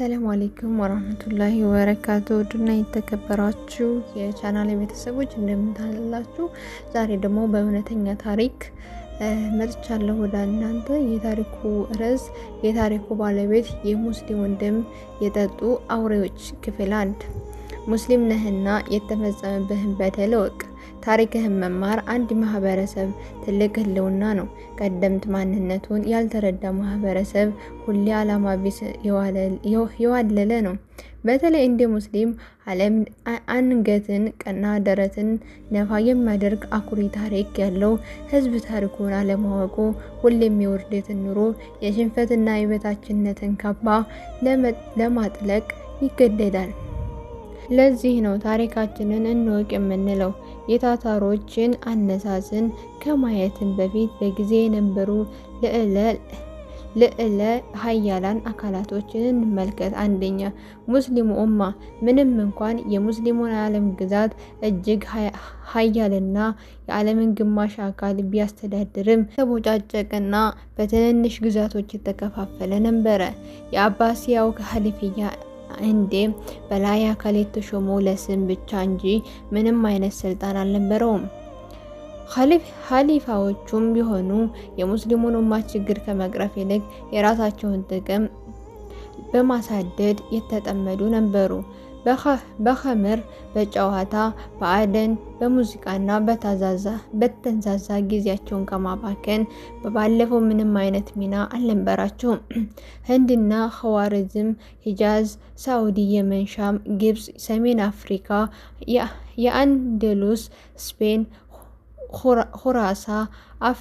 አሰላሙ አለይኩም ወራህመቱላሂ ወበረካቱ። ውድና የተከበራችሁ የቻናሌ ቤተሰቦች እንደምታላችሁ፣ ዛሬ ደግሞ በእውነተኛ ታሪክ መጥቻለሁ ወደ እናንተ። የታሪኩ ርዕስ የታሪኩ ባለቤት የሙስሊም ወንድም የጠጡ አውሬዎች ክፍል 1። ሙስሊም ነህና የተፈጸመብህን በደል እወቅ። ታሪክህን መማር አንድ ማህበረሰብ ትልቅ ህልውና ነው። ቀደምት ማንነቱን ያልተረዳ ማህበረሰብ ሁሌ ዓላማ ቢስ የዋለለ ነው። በተለይ እንደ ሙስሊም ዓለም አንገትን ቀና ደረትን ነፋ የሚያደርግ አኩሪ ታሪክ ያለው ህዝብ ታሪኩን አለማወቁ ሁሌም የውርደትን ኑሮ የሽንፈትና የበታችነትን ካባ ለማጥለቅ ይገደዳል። ለዚህ ነው ታሪካችንን እንወቅ የምንለው። የታታሮችን አነሳስን ከማየትን በፊት በጊዜ የነበሩ ልዕለ ሀያላን አካላቶችን እንመልከት። አንደኛ፣ ሙስሊሙ ኡማ። ምንም እንኳን የሙስሊሙን ዓለም ግዛት እጅግ ሀያልና የዓለምን ግማሽ አካል ቢያስተዳድርም ተቦጫጨቅና በትንንሽ ግዛቶች የተከፋፈለ ነበረ። የአባሲያው ኸሊፍያ እንዴ በላይ አካል የተሾመው ለስም ብቻ እንጂ ምንም አይነት ስልጣን አልነበረውም። ኸሊፋዎቹም ቢሆኑ የሙስሊሙን ኡማ ችግር ከመቅረፍ ይልቅ የራሳቸውን ጥቅም በማሳደድ የተጠመዱ ነበሩ። በኸምር፣ በጨዋታ፣ በአደን፣ በሙዚቃና በተንዛዛ ጊዜያቸውን ከማባከን ባለፈው ምንም አይነት ሚና አልነበራቸውም። ህንድና ኸዋሪዝም፣ ሂጃዝ፣ ሳዑዲ፣ የመን፣ ሻም፣ ግብጽ፣ ሰሜን አፍሪካ፣ የአንደሉስ፣ ስፔን፣ ሁራሳ፣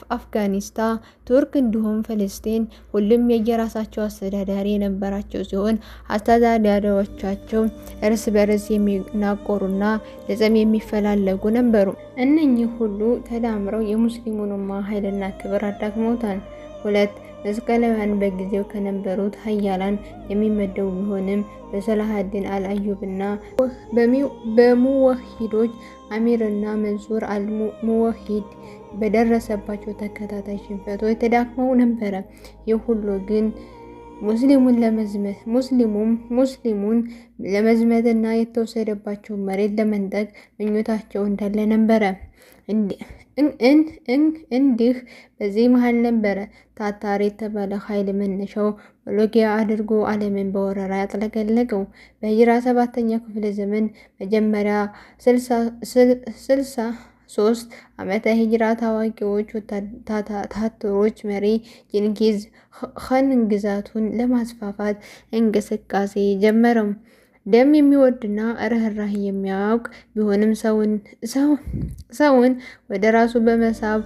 አፍጋኒስታን፣ ቱርክ እንዲሁም ፍልስጤን ሁሉም የየራሳቸው አስተዳዳሪ የነበራቸው ሲሆን አስተዳዳሪዎቻቸው እርስ በርስ የሚናቆሩና ለጸም የሚፈላለጉ ነበሩ። እነኚህ ሁሉ ተዳምረው የሙስሊሙን ኡማ ኃይልና ክብር አዳክመውታል። 2. መስቀላውያን በጊዜው ከነበሩት ሀያላን የሚመደቡ ቢሆንም በሰላሃዲን አልአዩብና በሙወሂዶች አሚርና መንሱር አልሙወሂድ በደረሰባቸው ተከታታይ ሽንፈቶች ተዳክመው ነበረ። ይህ ሁሉ ግን ሙስሊሙን ለመዝመትና የተወሰደባቸውን መሬት ለመንጠቅ ምኞታቸው እንዳለ ነበረ። እንዲህ በዚህ መሃል ነበረ ታታር የተባለ ኃይል መነሻው ሞሎኪያ አድርጎ ዓለምን በወረራ ያጥለቀለቀው። በሂጅራ 7ኛው ክፍለ ዘመን መጀመሪያ 63 ዓመተ ሂጅራ ታዋቂዎች ታታሮች መሪ ጂንጊዝ ኻን ግዛቱን ለማስፋፋት እንቅስቃሴ ጀመረው። ደም የሚወድና ርህራሄ የሚያውቅ ቢሆንም ሰውን ወደ ራሱ በመሳብ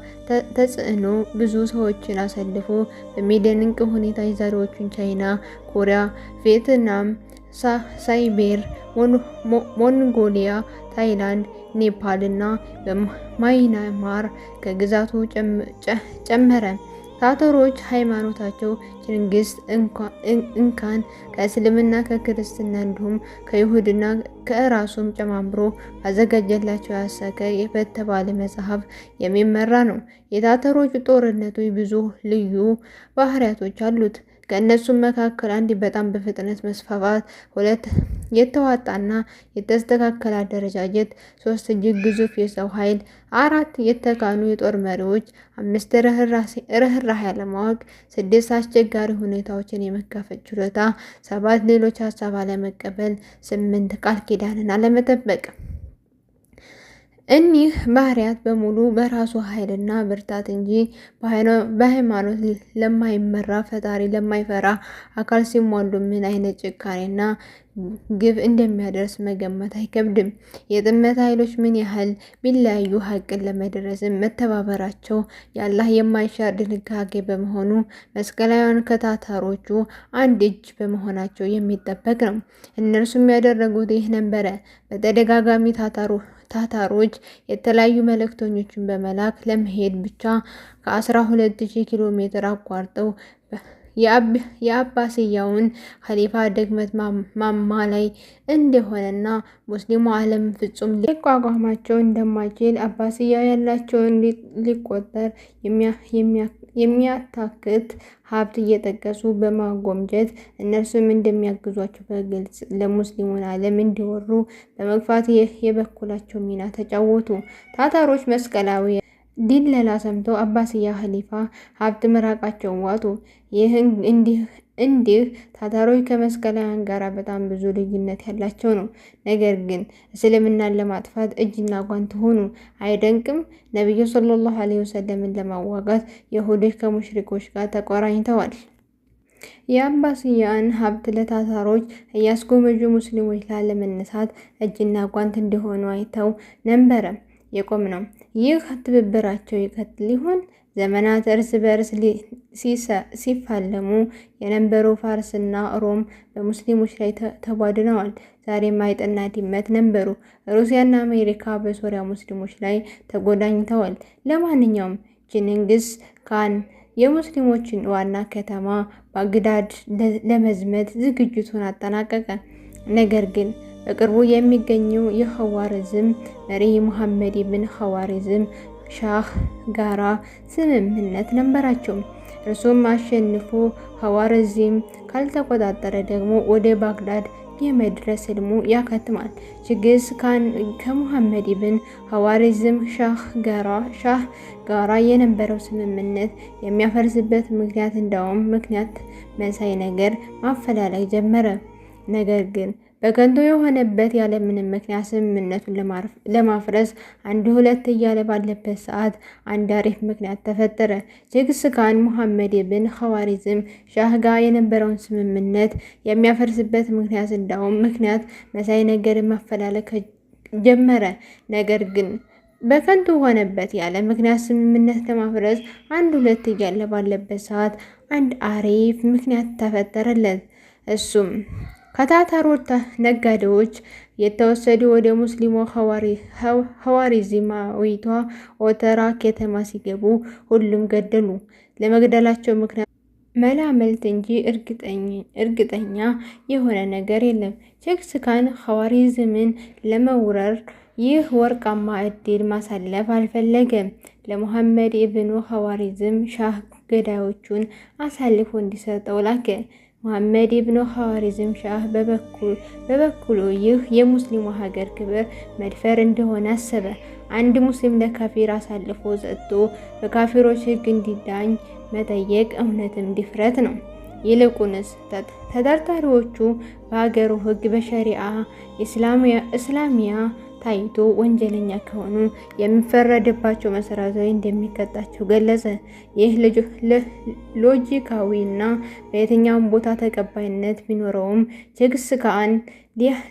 ተጽዕኖ ብዙ ሰዎችን አሰልፎ በሚደንቅ ሁኔታ የዛሬዎቹን ቻይና፣ ኮሪያ፣ ቪየትናም፣ ሳይቤር፣ ሞንጎሊያ፣ ታይላንድ፣ ኔፓል እና በማይናማር ከግዛቱ ጨመረ። ታታሮች ሃይማኖታቸው ችንግስ እንካን ከእስልምና ከክርስትና እንዲሁም ከይሁድና ከራሱም ጨማምሮ ባዘጋጀላቸው ያሰከ በተባለ መጽሐፍ የሚመራ ነው። የታታሮች ጦርነቶች ብዙ ልዩ ባህሪያቶች አሉት። ከእነሱም መካከል 1 በጣም በፍጥነት መስፋፋት፣ 2 የተዋጣና የተስተካከለ አደረጃጀት፣ 3 እጅግ ግዙፍ የሰው ኃይል፣ 4 የተካኑ የጦር መሪዎች፣ 5 ርህራሄ አለማወቅ፣ 6 አስቸጋሪ ሁኔታዎችን የመጋፈጥ ችሎታ፣ 7 ሌሎች ሀሳብ አለመቀበል፣ 8 ቃል ኪዳንን አለመጠበቅ። እኒህ ባህሪያት በሙሉ በራሱ ኃይልና ብርታት እንጂ በሃይማኖት ለማይመራ ፈጣሪ ለማይፈራ አካል ሲሟሉ ምን አይነት ጭካኔና ግብ እንደሚያደርስ መገመት አይከብድም። የጥመት ኃይሎች ምን ያህል ቢለያዩ ሀቅን ለመድረስም መተባበራቸው የአላህ የማይሻር ድንጋጌ በመሆኑ መስቀላውያን ከታታሮቹ አንድ እጅ በመሆናቸው የሚጠበቅ ነው። እነርሱም ያደረጉት ይህ ነበረ። በተደጋጋሚ ታታሮች የተለያዩ መልእክተኞችን በመላክ ለመሄድ ብቻ ከ12000 ኪሎ ሜትር አቋርጠው የአባስያውን ኸሊፋ ድክመት ማማ ላይ እንደሆነና ሙስሊሙ ዓለም ፍጹም ሊቋቋማቸው እንደማይችል አባስያ ያላቸውን ሊቆጠር የሚያታክት ሀብት እየጠቀሱ በማጎምጀት እነርሱም እንደሚያግዟቸው በግልጽ ለሙስሊሙን ዓለም እንዲወሩ በመግፋት የበኩላቸው ሚና ተጫወቱ። ታታሮች መስቀላዊ ዲለላ ሰምተው አባስያ ኸሊፋ ሀብት ምራቃቸውን ዋጡ። ይህ እንዲህ ታታሮች ከመስቀላውያን ጋር በጣም ብዙ ልዩነት ያላቸው ነው። ነገር ግን እስልምናን ለማጥፋት እጅና ጓንት ሆኑ። አይደንቅም? ነቢዩ ሰለላሁ ዐለይሂ ወሰለምን ለማዋጋት የሁዶች ከሙሽሪኮች ጋር ተቆራኝተዋል። የአባስያን ሀብት ለታታሮች እያስጎመጁ ሙስሊሞች ላለመነሳት እጅና ጓንት እንደሆኑ አይተው ነበረ የቆም ነው። ይህ ትብብራቸው ይቀጥል ይሆን? ዘመናት እርስ በርስ ሲፋለሙ የነበሩ ፋርስና ሮም በሙስሊሞች ላይ ተቧድነዋል። ዛሬም አይጥና ድመት ነበሩ። ሩሲያና አሜሪካ በሶሪያ ሙስሊሞች ላይ ተጎዳኝተዋል። ለማንኛውም ችንግስ ካን የሙስሊሞችን ዋና ከተማ ባግዳድ ለመዝመት ዝግጅቱን አጠናቀቀ። ነገር ግን በቅርቡ የሚገኘው የኸዋሪዝም መሪ ሙሐመድ ኢብን ኸዋሪዝም ሻህ ጋራ ስምምነት ነበራቸው። እርሱም አሸንፎ ኸዋሪዝም ካልተቆጣጠረ ደግሞ ወደ ባግዳድ የመድረስ ህልሙ ያከትማል። ችግስ ካን ከሙሐመድ ኢብን ኸዋሪዝም ሻህ ጋራ የነበረው ስምምነት የሚያፈርስበት ምክንያት እንዳውም ምክንያት መሳይ ነገር ማፈላለግ ጀመረ። ነገር ግን በከንቱ የሆነበት ያለምንም ምክንያት ስምምነቱን ለማፍረስ አንድ ሁለት እያለ ባለበት ሰዓት አንድ አሪፍ ምክንያት ተፈጠረ። ችግስ ካን ሙሐመድ ኢብን ኸዋሪዝም ሻህ ጋር የነበረውን ስምምነት የሚያፈርስበት ምክንያት እንዳውም ምክንያት መሳይ ነገር ማፈላለግ ጀመረ። ነገር ግን በከንቱ ሆነበት ያለ ምክንያት ስምምነት ለማፍረስ አንድ ሁለት እያለ ባለበት ሰዓት አንድ አሪፍ ምክንያት ተፈጠረለት። እሱም ከታታሮች ነጋዴዎች የተወሰዱ ወደ ሙስሊሙ ኸዋሪዝማዊቷ ኦተራ ከተማ ሲገቡ ሁሉም ገደሉ። ለመግደላቸው ምክንያት መላምልት እንጂ እርግጠኛ የሆነ ነገር የለም። ችግስ ካን ኸዋሪዝምን ለመውረር ይህ ወርቃማ እድል ማሳለፍ አልፈለገም። ለሙሐመድ ኢብኑ ኸዋሪዝም ሻህ ገዳዮቹን አሳልፎ እንዲሰጠው ላከ። ሙሐመድ ኢብኑ ኸዋሪዝም ሻህ በበኩሉ ይህ የሙስሊሙ ሀገር ክብር መድፈር እንደሆነ አሰበ። አንድ ሙስሊም ለካፊር አሳልፎ ሰጥቶ በካፊሮች ሕግ እንዲዳኝ መጠየቅ እውነትም ድፍረት ነው። ይልቁንስ ተጠርጣሪዎቹ በሀገሩ ሕግ በሸሪዓ እስላሚያ ታይቶ ወንጀለኛ ከሆኑ የሚፈረድባቸው መሰረታዊ እንደሚቀጣቸው ገለጸ። ይህ ሎጂካዊና በየትኛውም ቦታ ተቀባይነት ቢኖረውም ችግስ ካን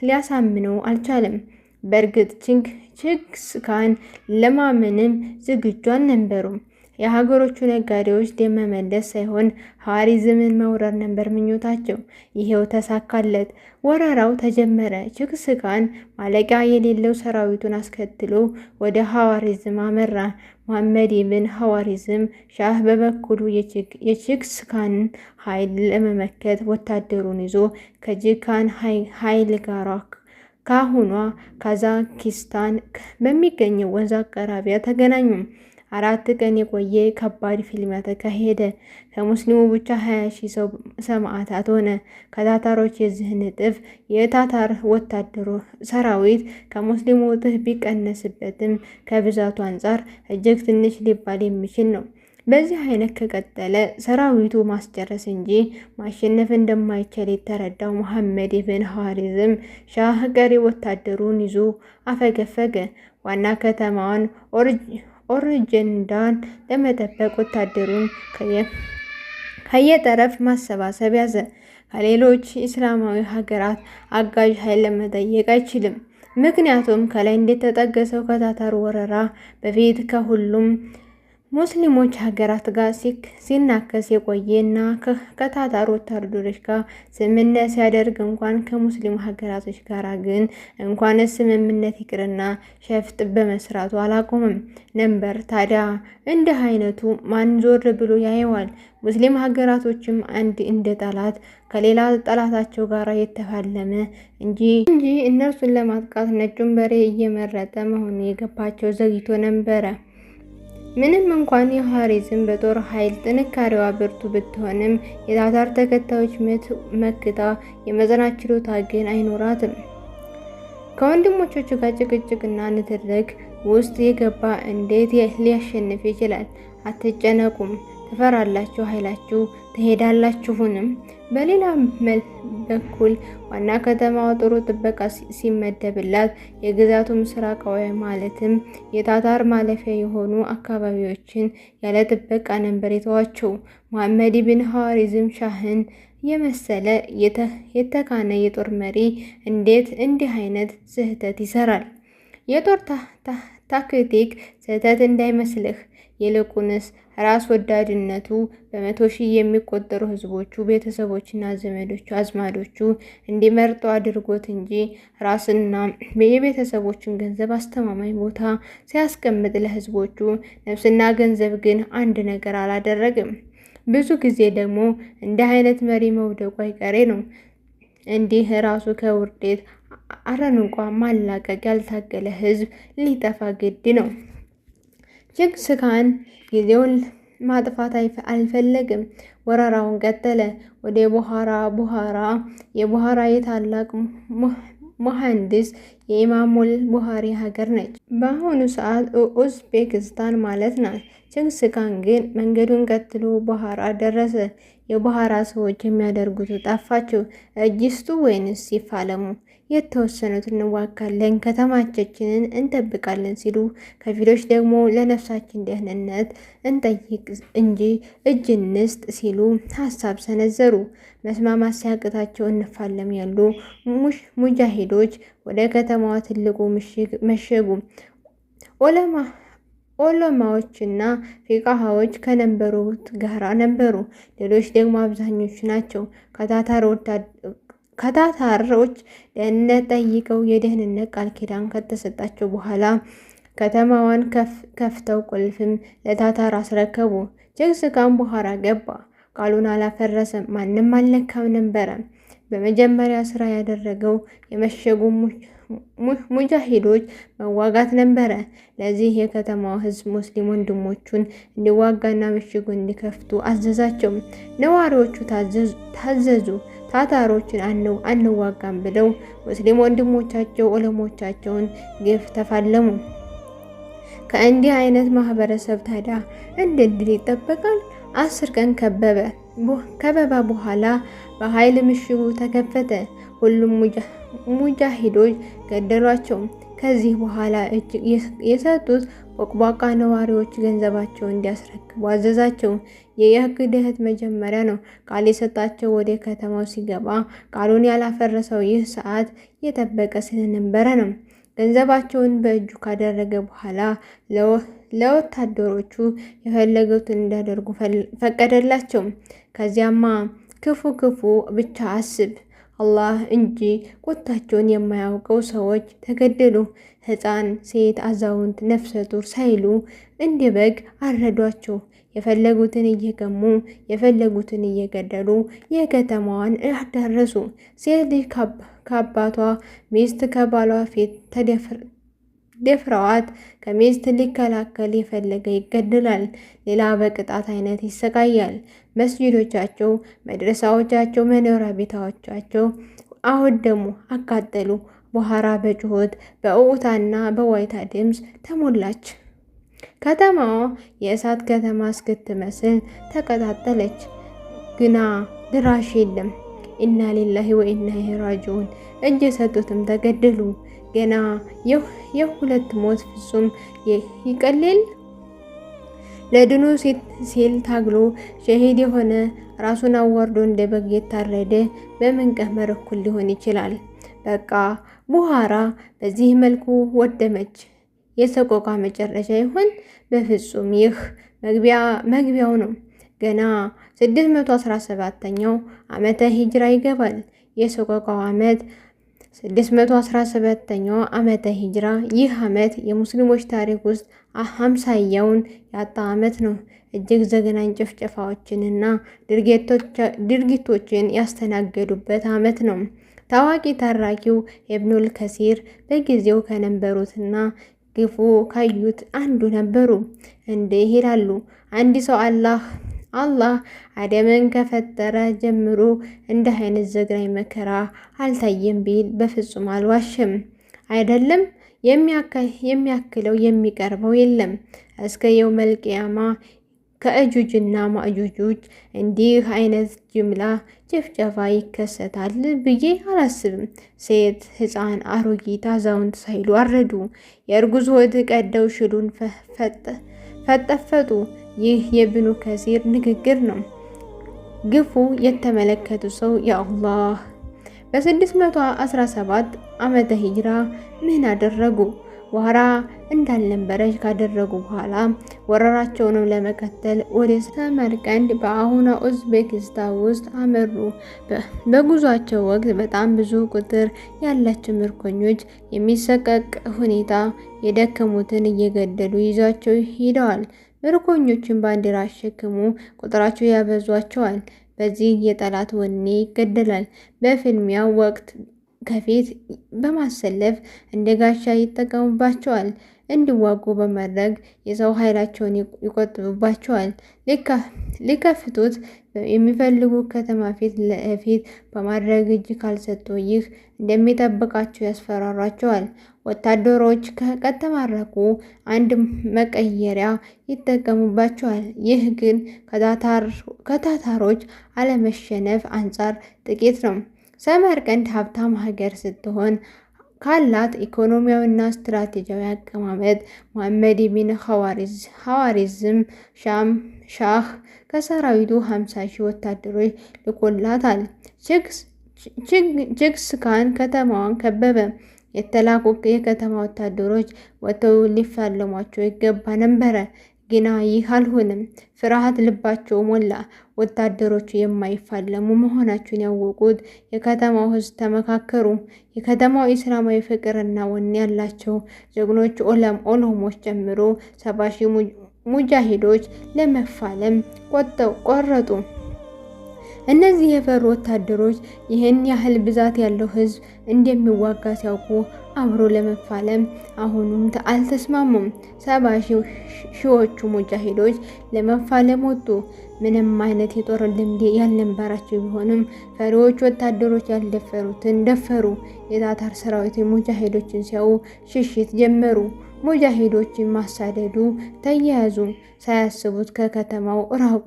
ሊያሳምነው አልቻለም። በእርግጥ ችግስ ካን ለማመንም ዝግጁ አልነበሩም። የሀገሮቹ ነጋዴዎች ደም መመለስ ሳይሆን ኸዋሪዝምን መውረር ነበር ምኞታቸው። ይሄው ተሳካለት። ወረራው ተጀመረ። ችግስ ካን ማለቂያ የሌለው ሰራዊቱን አስከትሎ ወደ ኸዋሪዝም አመራ። ሙሐመድ ኢብን ኸዋሪዝም ሻህ በበኩሉ የችግስ ካን ኃይል ለመመከት ወታደሩን ይዞ ከጂካን ኃይል ጋር ካሁኗ ካዛኪስታን በሚገኘው ወንዝ አቅራቢያ ተገናኙ። 4 ቀን የቆየ ከባድ ፍልሚያ ተካሄደ። ከሙስሊሙ ብቻ 20,000 ሰው ሰማዕታት ሆነ። ከታታሮች የዚህን እጥፍ የታታር ወታደሩ ሰራዊት ከሙስሊሙ እጥፍ ቢቀነስበትም ከብዛቱ አንጻር እጅግ ትንሽ ሊባል የሚችል ነው። በዚህ አይነት ከቀጠለ ሰራዊቱ ማስጨረስ እንጂ ማሸነፍ እንደማይቻል የተረዳው ሙሐመድ ኢብን ኸዋሪዝም ሻህ ቀሪ ወታደሩን ይዞ አፈገፈገ። ዋና ከተማዋን ኦርጀንዳን ለመጠበቅ ወታደሩን ከየጠረፍ ማሰባሰብ ያዘ። ከሌሎች እስላማዊ ሀገራት አጋዥ ኃይል ለመጠየቅ አይችልም። ምክንያቱም ከላይ እንደተጠቀሰው ከታታር ወረራ በፊት ከሁሉም ሙስሊሞች ሀገራት ጋር ሲናከስ የቆየ እና ከታታር ወታደሮች ጋር ስምምነት ሲያደርግ እንኳን ከሙስሊም ሀገራቶች ጋር ግን እንኳን ስምምነት ይቅርና ሸፍጥ በመስራቱ አላቆምም ነበር። ታዲያ እንዲህ አይነቱ ማን ዞር ብሎ ያየዋል? ሙስሊም ሀገራቶችም አንድ እንደ ጠላት ከሌላ ጠላታቸው ጋር የተፋለመ እንጂ እነርሱን ለማጥቃት ነጩን በሬ እየመረጠ መሆኑ የገባቸው ዘግይቶ ነበረ። ምንም እንኳን የኻሪዝም በጦር ኃይል ጥንካሬዋ ብርቱ ብትሆንም የታታር ተከታዮች መክታ የመጽናት ችሎታ ግን አይኖራትም። ከወንድሞቹ ጋር ጭቅጭቅና ንትርክ ውስጥ የገባ እንዴት ሊያሸንፍ ይችላል? አትጨነቁም፣ ትፈራላችሁ፣ ኃይላችሁ ትሄዳላችሁንም። በሌላ በኩል ዋና ከተማዋ ጥሩ ጥበቃ ሲመደብላት የግዛቱ ምስራቃዊ ማለትም የታታር ማለፊያ የሆኑ አካባቢዎችን ያለ ጥበቃ ነበር የተዋቸው። መሐመድ ኢብን ኻሪዝም ሻህን የመሰለ የተካነ የጦር መሪ እንዴት እንዲህ አይነት ስህተት ይሰራል? የጦር ታክቲክ ስህተት እንዳይመስልህ፣ ይልቁንስ ራስ ወዳድነቱ በመቶ ሺህ የሚቆጠሩ ህዝቦቹ፣ ቤተሰቦችና ዘመዶቹ አዝማዶቹ እንዲመርጡ አድርጎት እንጂ ራስና የቤተሰቦችን ገንዘብ አስተማማኝ ቦታ ሲያስቀምጥ ለህዝቦቹ ነፍስና ገንዘብ ግን አንድ ነገር አላደረግም። ብዙ ጊዜ ደግሞ እንዲህ አይነት መሪ መውደቁ አይቀሬ ነው። እንዲህ ራሱ ከውርደት አረንቋ ማላቀቅ ያልታገለ ህዝብ ሊጠፋ ግድ ነው። ቼንጊዝ ካን ጊዜውን ማጥፋት አልፈለግም። ወረራውን ቀጠለ። ወደ ቡሃራ የቡሃራ የታላቅ መሐንዲስ የኢማሙል ቡኻሪ ሀገር ነች። በአሁኑ ሰዓት ኡዝቤክስታን ማለት ናት። ቼንጊዝ ካን ግን መንገዱን ቀጥሎ ቡሃራ ደረሰ። የቡሃራ ሰዎች የሚያደርጉት ጠፋቸው። እጅ ይስጡ ወይንስ ይፋለሙ? የተወሰኑት እንዋጋለን፣ ከተማችንን እንጠብቃለን ሲሉ፣ ከፊሎች ደግሞ ለነፍሳችን ደህንነት እንጠይቅ እንጂ እጅ እንስጥ ሲሉ ሀሳብ ሰነዘሩ። መስማማት ሲያቅታቸው እንፋለም ያሉ ሙጃሂዶች ወደ ከተማዋ ትልቁ መሸጉ። ኦለማዎችና ፊቃሃዎች ከነበሩት ጋራ ነበሩ። ሌሎች ደግሞ አብዛኞቹ ናቸው ከታታሮች ደህንነት ጠይቀው የደህንነት ቃል ኪዳን ከተሰጣቸው በኋላ ከተማዋን ከፍተው ቁልፍም ለታታር አስረከቡ። ቼንጊዝ ካን ቡሃራ ገባ። ቃሉን አላፈረሰም። ማንም አልነካም ነበረ። በመጀመሪያ ስራ ያደረገው የመሸጉ ሙጃሂዶች መዋጋት ነበረ። ለዚህ የከተማው ህዝብ ሙስሊም ወንድሞቹን እንዲዋጋና ምሽጉ እንዲከፍቱ አዘዛቸው። ነዋሪዎቹ ታዘዙ። ታታሮችን አንዋጋም ብለው ሙስሊም ወንድሞቻቸው ዑለሞቻቸውን ግፍ ተፋለሙ። ከእንዲህ አይነት ማህበረሰብ ታዲያ እንደ ድል ይጠበቃል? 10 ቀን ከበባ በኋላ በኃይል ምሽጉ ተከፈተ። ሁሉም ሙጃሂዶች ገደሏቸው። ከዚህ በኋላ እጅ የሰጡት ቦቅቧቃ ነዋሪዎች ገንዘባቸውን እንዲያስረክቡ አዘዛቸው። የክህደት መጀመሪያ ነው። ቃል የሰጣቸው ወደ ከተማው ሲገባ ቃሉን ያላፈረሰው ይህ ሰዓት የጠበቀ ስለነበረ ነው። ገንዘባቸውን በእጁ ካደረገ በኋላ ለወታደሮቹ የፈለጉትን እንዲያደርጉ ፈቀደላቸው። ከዚያማ ክፉ ብቻ አስብ አላህ እንጂ ቁጣቸውን የማያውቀው ሰዎች ተገደሉ። ሕፃን፣ ሴት፣ አዛውንት፣ ነፍሰ ጡር ሳይሉ እንደ በግ አረዷቸው። የፈለጉትን እየገሙ የፈለጉትን እየገደሉ የከተማዋን አዳረሱ። ሴት ልጅ ከአባቷ፣ ሚስት ከባሏ ፊት ደፍረዋት ከሚስት ሊከላከል የፈለገ ይገደላል። ሌላ በቅጣት አይነት ይሰቃያል። መስጂዶቻቸው፣ መድረሳዎቻቸው፣ መኖሪያ ቤታዎቻቸው አወደሙ፣ አቃጠሉ። ቡሃራ በጩኸት በእውታና በዋይታ ድምፅ ተሞላች። ከተማዋ የእሳት ከተማ እስክትመስል ተቀጣጠለች። ግና ድራሽ የለም። ኢና ሊላሂ ወኢና ኢለይሂ ራጂዑን። እጅ የሰጡትም ተገደሉ። ገና የሁለት ሞት ፍጹም ይቀልል። ለድኑ ሲል ታግሎ ሸሂድ የሆነ ራሱን አዋርዶ እንደ በግ የታረደ በምን ቀመር እኩል ሊሆን ይችላል? በቃ ቡሃራ በዚህ መልኩ ወደመች። የሰቆቃ መጨረሻ ይሆን? በፍጹም ይህ መግቢያው ነው። ገና 617ኛው ዓመተ ሂጅራ ይገባል። የሰቆቃው ዓመት 617ኛው ዓመተ ሂጅራ። ይህ ዓመት የሙስሊሞች ታሪክ ውስጥ 50ኛውን ያጣ ዓመት ነው። እጅግ ዘግናኝ ጭፍጨፋዎችንና ድርጊቶችን ያስተናገዱበት ዓመት ነው። ታዋቂ ተራኪው ኢብኑል ከሲር በጊዜው ከነበሩትና ግፉ ካዩት አንዱ ነበሩ። እንዲህ ይላሉ። አንድ ሰው አላህ አደምን ከፈጠረ ጀምሮ እንዲህ አይነት ዘግናኝ መከራ አልታየም ቢል በፍጹም አልዋሽም። አይደለም የሚያክለው የሚቀርበው የለም። እስከ የውመል ቂያማ ከእጁጅና ማእጁጆች እንዲህ አይነት ጅምላ ጭፍጨፋ ይከሰታል ብዬ አላስብም። ሴት፣ ሕፃን፣ አሮጊት፣ አዛውንት ሳይሉ አረዱ። የእርጉዝ ሆድ ቀደው ሽሉን ፈጠፈጡ። ይህ የብኑ ከሲር ንግግር ነው። ግፉ የተመለከቱ ሰው የአላህ በ617 ዓመተ ሂጅራ ምን አደረጉ? ዋራ እንዳልነበረች ካደረጉ በኋላ ወረራቸውንም ለመቀጠል ወደ ሰመርቀንድ በአሁኗ ኡዝቤኪስታን ውስጥ አመሩ። በጉዟቸው ወቅት በጣም ብዙ ቁጥር ያላቸው ምርኮኞች የሚሰቀቅ ሁኔታ የደከሙትን እየገደሉ ይዟቸው ሂደዋል። ምርኮኞችን ባንዲራ አሸክሙ ቁጥራቸው ያበዟቸዋል። በዚህ የጠላት ወኔ ይገደላል። በፍልሚያው ወቅት ከፊት በማሰለፍ እንደ ጋሻ ይጠቀሙባቸዋል። እንዲዋጉ በማድረግ የሰው ኃይላቸውን ይቆጥቡባቸዋል። ሊከፍቱት የሚፈልጉ ከተማ ፊት ለፊት በማድረግ እጅ ካልሰጡ ይህ እንደሚጠብቃቸው ያስፈራሯቸዋል። ወታደሮች ከተማረኩ አንድ መቀየሪያ ይጠቀሙባቸዋል። ይህ ግን ከታታሮች አለመሸነፍ አንጻር ጥቂት ነው። ሰመርቀንድ ሀብታም ሀገር ስትሆን ካላት ኢኮኖሚያዊና ስትራቴጂያዊ አቀማመጥ መሐመድ ቢን ሐዋሪዝም ሻህ ከሰራዊቱ 50,000 ወታደሮች ልኮላታል። ችግስ ካን ከተማዋን ከበበ። የተላኩ የከተማ ወታደሮች ወጥተው ሊፋለሟቸው ይገባ ነበረ። ግና ይህ አልሆነም። ፍርሃት ልባቸው ሞላ። ወታደሮቹ የማይፋለሙ መሆናቸውን ያወቁት የከተማው ሕዝብ ተመካከሩ። የከተማው ኢስላማዊ ፍቅርና ወኔ ያላቸው ጀግኖች ኦሎሞች ጨምሮ 70,000 ሙጃሂዶች ለመፋለም ቆረጡ። እነዚህ የፈሩ ወታደሮች ይህን ያህል ብዛት ያለው ሕዝብ እንደሚዋጋ ሲያውቁ አብሮ ለመፋለም አሁኑም አልተስማሙም። 70,000ዎቹ ሙጃሂዶች ለመፋለም ወጡ። ምንም አይነት የጦር ልምድ ያልነበራቸው ቢሆንም ፈሪዎች ወታደሮች ያልደፈሩትን ደፈሩ። የታታር ሰራዊት ሙጃሂዶችን ሲያዩ ሽሽት ጀመሩ። ሙጃሂዶችን ማሳደዱ ተያያዙ። ሳያስቡት ከከተማው ራቁ።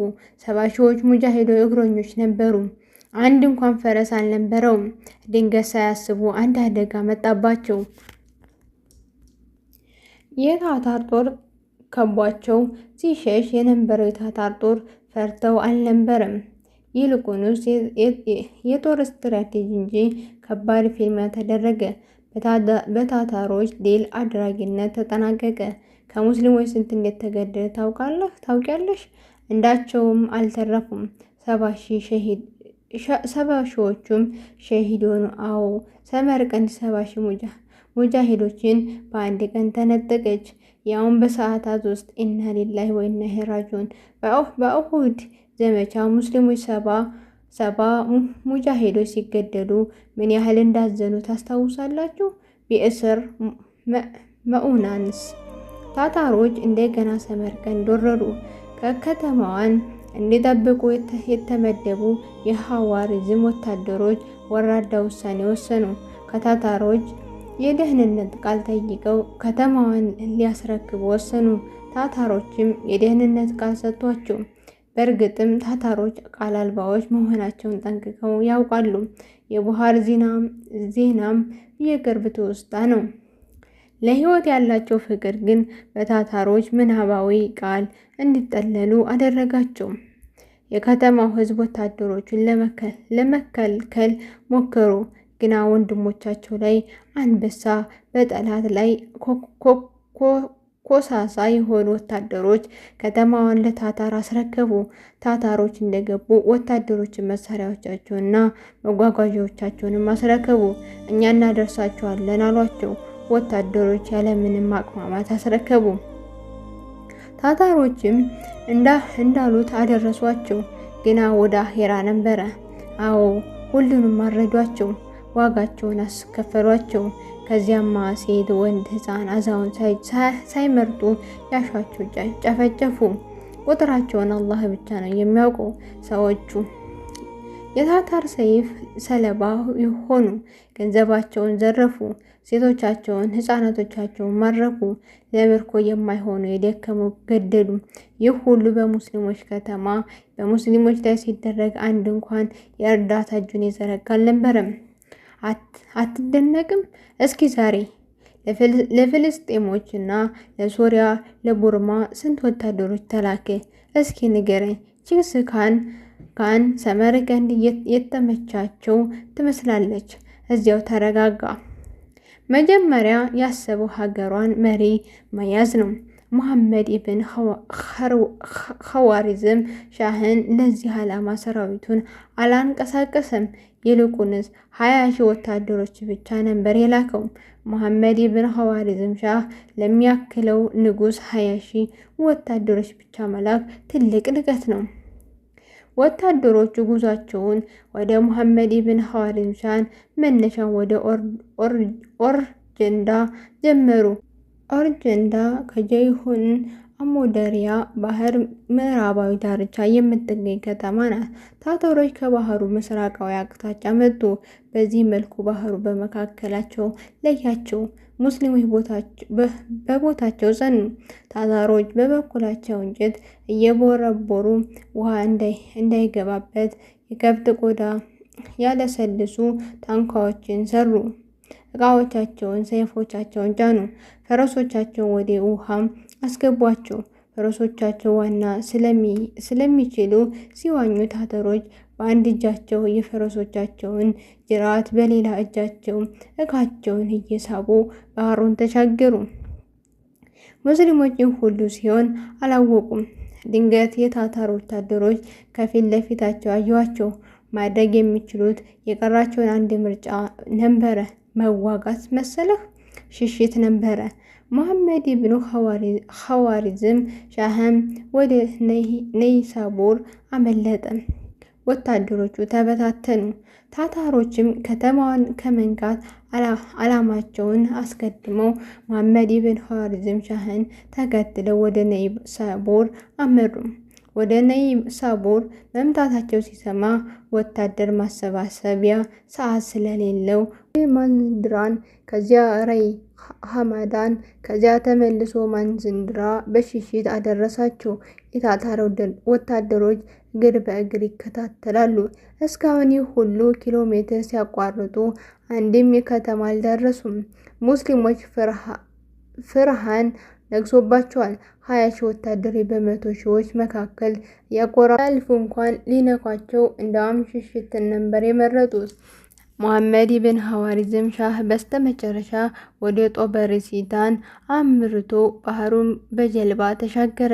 70,000 ሙጃሂዶች እግረኞች ነበሩ። አንድ እንኳን ፈረስ አልነበረውም። ድንገት ሳያስቡ አንድ አደጋ መጣባቸው። የታታር ጦር ከቧቸው ሲሸሽ የነበረው የታታር ጦር ፈርተው አልነበረም። ይልቁንስ የጦር ስትራቴጂ እንጂ ከባድ ፊልሚያ ተደረገ። በታታሮች ድል አድራጊነት ተጠናቀቀ። ከሙስሊሞች ስንት እንደተገደለ ታውቂያለሽ? እንዳቸውም አልተረፉም። 70,000ዎቹም ሸሂድ ሆኑ። አዎ ሰመርቀንድ 70,000 ሙጃሂዶችን በአንድ ቀን ተነጠቀች፣ ያውም በሰዓታት ውስጥ። ኢና ሊላሂ ወኢና ኢለይሂ ራጂዑን። በኡሁድ ዘመቻ ሙስሊሞች 70 ሙጃሂዶች ሲገደሉ ምን ያህል እንዳዘኑ ታስታውሳላችሁ? ቢእስር መኡናንስ ታታሮች እንደገና ሰመርቀንድ ወረዱ። ከከተማዋን እንዲጠብቁ የተመደቡ የሐዋሪዝም ወታደሮች ወራዳ ውሳኔ ወሰኑ። ከታታሮች የደህንነት ቃል ጠይቀው ከተማዋን ሊያስረክቡ ወሰኑ። ታታሮችም የደህንነት ቃል ሰጥቷቸው። በእርግጥም ታታሮች ቃል አልባዎች መሆናቸውን ጠንቅቀው ያውቃሉ። የቡሃር ዜናም የቅርብ ትውስታ ነው። ለህይወት ያላቸው ፍቅር ግን በታታሮች ምናባዊ ቃል እንዲጠለሉ አደረጋቸው። የከተማው ህዝብ ወታደሮቹን ለመከልከል ሞከሩ። ግና ወንድሞቻቸው ላይ አንበሳ በጠላት ላይ ኮሳሳ የሆኑ ወታደሮች ከተማዋን ለታታር አስረከቡ። ታታሮች እንደገቡ ወታደሮችን መሳሪያዎቻቸውንና መጓጓዣዎቻቸውንም አስረከቡ። እኛ እናደርሳቸዋለን አሏቸው። ወታደሮች ያለምንም ማቅማማት አስረከቡ። ታታሮችም እንዳሉት አደረሷቸው። ግና ወደ አሄራ ነበረ። አዎ ሁሉንም አረዷቸው። ዋጋቸውን አስከፈሏቸው። ከዚያማ ሴት፣ ወንድ፣ ሕፃን፣ አዛውንት ሳይመርጡ ያሻቸው ጨፈጨፉ። ቁጥራቸውን አላህ ብቻ ነው የሚያውቀው። ሰዎቹ የታታር ሰይፍ ሰለባ ሆኑ። ገንዘባቸውን ዘረፉ። ሴቶቻቸውን፣ ሕፃናቶቻቸውን ማረኩ። ለምርኮ የማይሆኑ የደከሙ ገደሉ። ይህ ሁሉ በሙስሊሞች ከተማ በሙስሊሞች ላይ ሲደረግ አንድ እንኳን የእርዳታ እጁን የዘረጋ አልነበረም። አትደነቅም? እስኪ ዛሬ ለፍልስጤሞች እና ለሶሪያ ለቡርማ ስንት ወታደሮች ተላከ? እስኪ ንገረኝ። ቺንግስ ካን ሰመርቀንድ የተመቻቸው ትመስላለች። እዚያው ተረጋጋ። መጀመሪያ ያሰበው ሀገሯን መሪ መያዝ ነው። ሙሐመድ ኢብን ኸዋሪዝም ሻህን ለዚህ ዓላማ ሰራዊቱን አላንቀሳቀሰም። ይልቁንስ 20,000 ወታደሮች ብቻ ነበር የላከው። ሙሐመድ ኢብን ኸዋሪዝም ሻህ ለሚያክለው ንጉስ 20,000 ወታደሮች ብቻ መላክ ትልቅ ንቀት ነው። ወታደሮቹ ጉዟቸውን ወደ ሙሐመድ ኢብን ኸዋሪዝም ሻህ መነሻን ወደ ኦርጀንዳ ጀመሩ። ኦርጀንዳ ከጀይሁን አሞደሪያ ባህር ምዕራባዊ ዳርቻ የምትገኝ ከተማ ናት። ታታሮች ከባህሩ ምስራቃዊ አቅጣጫ መጡ። በዚህ መልኩ ባህሩ በመካከላቸው ለያቸው። ሙስሊሞች በቦታቸው ጸኑ። ታታሮች በበኩላቸው እንጨት እየቦረቦሩ ውሃ እንዳይገባበት የከብት ቆዳ ያለሰልሱ ታንኳዎችን ሰሩ። እቃዎቻቸውን፣ ሰይፎቻቸውን ጫኑ። ፈረሶቻቸውን ወደ ውሃ አስገቧቸው። ፈረሶቻቸው ዋና ስለሚችሉ ሲዋኙ ታታሮች በአንድ እጃቸው የፈረሶቻቸውን ጅራት በሌላ እጃቸው እቃቸውን እየሳቡ ባህሩን ተሻገሩ። ሙስሊሞች ሁሉ ሲሆን አላወቁም። ድንገት የታታር ወታደሮች ከፊት ለፊታቸው አዩዋቸው። ማድረግ የሚችሉት የቀራቸውን አንድ ምርጫ ነበረ። መዋጋት መሰለህ? ሽሽት ነበረ። ሙሐመድ ኢብኑ ኸዋሪዝም ሻህም ወደ ነይሳቡር አመለጠ። ወታደሮቹ ተበታተኑ። ታታሮችም ከተማዋን ከመንካት ዓላማቸውን አስቀድመው ሙሐመድ ኢብን ኸዋሪዝም ሻህን ተከትለው ወደ ነይሳቡር አመሩ። ወደ ነይሳቡር መምጣታቸው ሲሰማ ወታደር ማሰባሰቢያ ሰዓት ስለሌለው ማንዝንድራን ከዚያ ራይ ሐማዳን ከዚያ ተመልሶ ማንዝንድራ በሽሽት አደረሳቸው። የታታር ወታደሮች እግር በእግር ይከታተላሉ። እስካሁን ይህ ሁሉ ኪሎ ሜትር ሲያቋርጡ አንድም የከተማ አልደረሱም። ሙስሊሞች ፍርሃን ነግሶባቸዋል። 20,000 ወታደሮች በመቶ ሺዎች መካከል ያልፉ እንኳን ሊነኳቸው እንዳውም ሽሽትን ነበር የመረጡት። ሙሐመድ ኢብን ኸዋሪዝም ሻህ በስተመጨረሻ ወደ ጦበርሲታን አምርቶ ባህሩን በጀልባ ተሻገረ።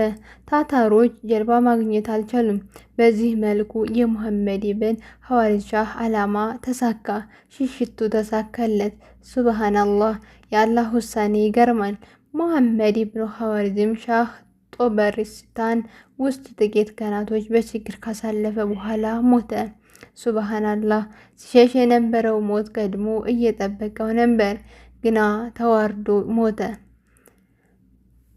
ታታሮች ጀልባ ማግኘት አልቻሉም። በዚህ መልኩ የሙሐመድ ኢብን ኸዋሪዝም ሻህ ዓላማ ተሳካ። ሽሽቱ ተሳካለት። ሱብሃንአላህ፣ የአላህ ውሳኔ ይገርማል። ሙሐመድ ኢብኑ ኸዋሪዝም ሻህ ጦበርሲታን ውስጥ ጥቂት ቀናቶች በችግር ካሳለፈ በኋላ ሞተ። ሱብሃንአላህ፣ ሲሸሽ የነበረው ሞት ቀድሞ እየጠበቀው ነበር፣ ግና ተዋርዶ ሞተ።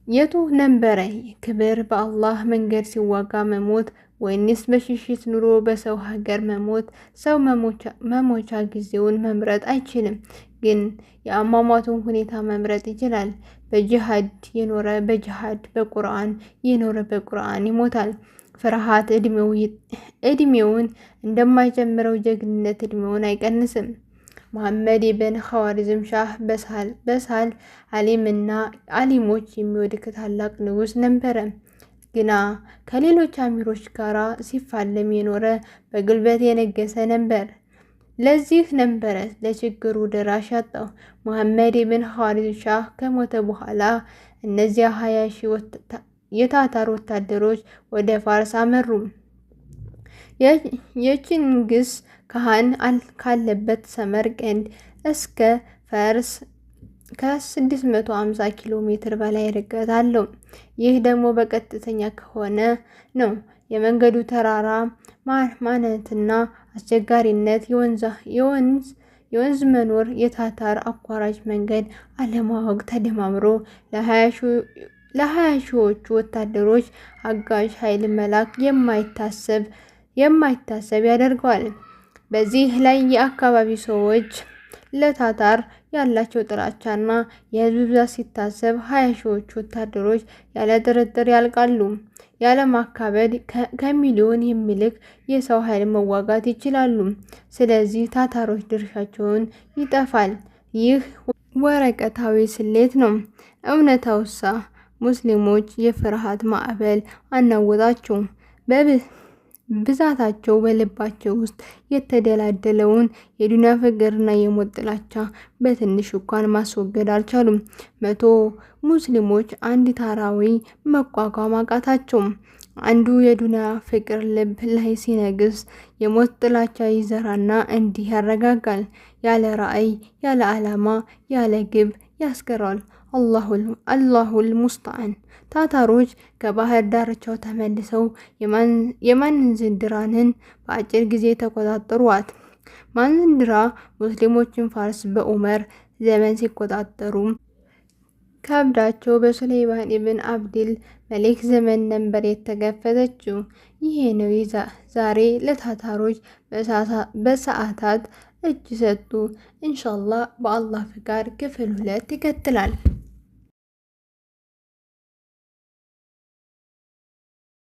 የቱ ነበረ ክብር? በአላህ መንገድ ሲዋጋ መሞት ወይንስ በሽሽት ኑሮ በሰው ሀገር መሞት? ሰው መሞቻ ጊዜውን መምረጥ አይችልም፣ ግን የአሟሟቱን ሁኔታ መምረጥ ይችላል። በጂሃድ የኖረ በጂሃድ፣ በቁርአን የኖረ በቁርአን ይሞታል። ፍርሃት እድሜውን እንደማይጨምረው ጀግንነት እድሜውን አይቀንስም። ሙሐመድ ኢብን ኸዋሪዝም ሻህ በሳል አሊምና አሊሞች የሚወድቅ ታላቅ ንጉስ ነበረ። ግና ከሌሎች አሚሮች ጋር ሲፋለም የኖረ በጉልበት የነገሰ ነበር። ለዚህ ነበረ ለችግሩ ደራሽ ያጣው። ሙሐመድ ኢብን ኸዋሪዝም ሻህ ከሞተ በኋላ እነዚያ 20,000 የታታር ወታደሮች ወደ ፋርስ አመሩ። የቺንግስ ካን ካለበት ሰመርቀንድ እስከ ፋርስ ከ650 ኪሎ ሜትር በላይ ርቀት አለው። ይህ ደግሞ በቀጥተኛ ከሆነ ነው። የመንገዱ ተራራ ማነትና አስቸጋሪነት የወንዝ መኖር፣ የታታር አቋራጭ መንገድ አለማወቅ ተደማምሮ ለ20 ሺዎቹ ወታደሮች አጋዥ ኃይል መላክ የማይታሰብ ያደርገዋል። በዚህ ላይ የአካባቢ ሰዎች ለታታር ያላቸው ጥላቻና የህዝብ ብዛት ሲታሰብ 20 ሺዎቹ ወታደሮች ያለ ጥርጥር ያልቃሉ። ያለማካበድ ከሚሊዮን የሚልቅ የሰው ኃይል መዋጋት ይችላሉ። ስለዚህ ታታሮች ድርሻቸውን ይጠፋል። ይህ ወረቀታዊ ስሌት ነው። እውነታውሳ ሙስሊሞች የፍርሃት ማዕበል አናወጣቸው። ብዛታቸው በልባቸው ውስጥ የተደላደለውን የዱንያ ፍቅርና የሞት ጥላቻ በትንሽ እንኳን ማስወገድ አልቻሉም። 100 ሙስሊሞች አንድ ታራዊ መቋቋም አቃታቸው። አንዱ የዱንያ ፍቅር ልብ ላይ ሲነግስ የሞት ጥላቻ ይዘራና እንዲህ ያረጋጋል። ያለ ራዕይ፣ ያለ ዓላማ፣ ያለ ግብ ያስቀራል። አላሁል ሙስተዓን። ታታሮች ከባህር ዳርቻው ተመልሰው የማንዝንድራንን በአጭር ጊዜ ተቆጣጠሯት። ማንዝንድራ ሙስሊሞችን ፋርስ በኡመር ዘመን ሲቆጣጠሩ ከአብዳቸው በሱሌይማን ኢብን አብዲል መሊክ ዘመን ነበር የተከፈተችው። ይሄ ነው ዛሬ ለታታሮች በሰዓታት እጅ ሰጡ። ኢንሻአላህ በአላህ ፍቃድ ክፍል 2 ይቀጥላል።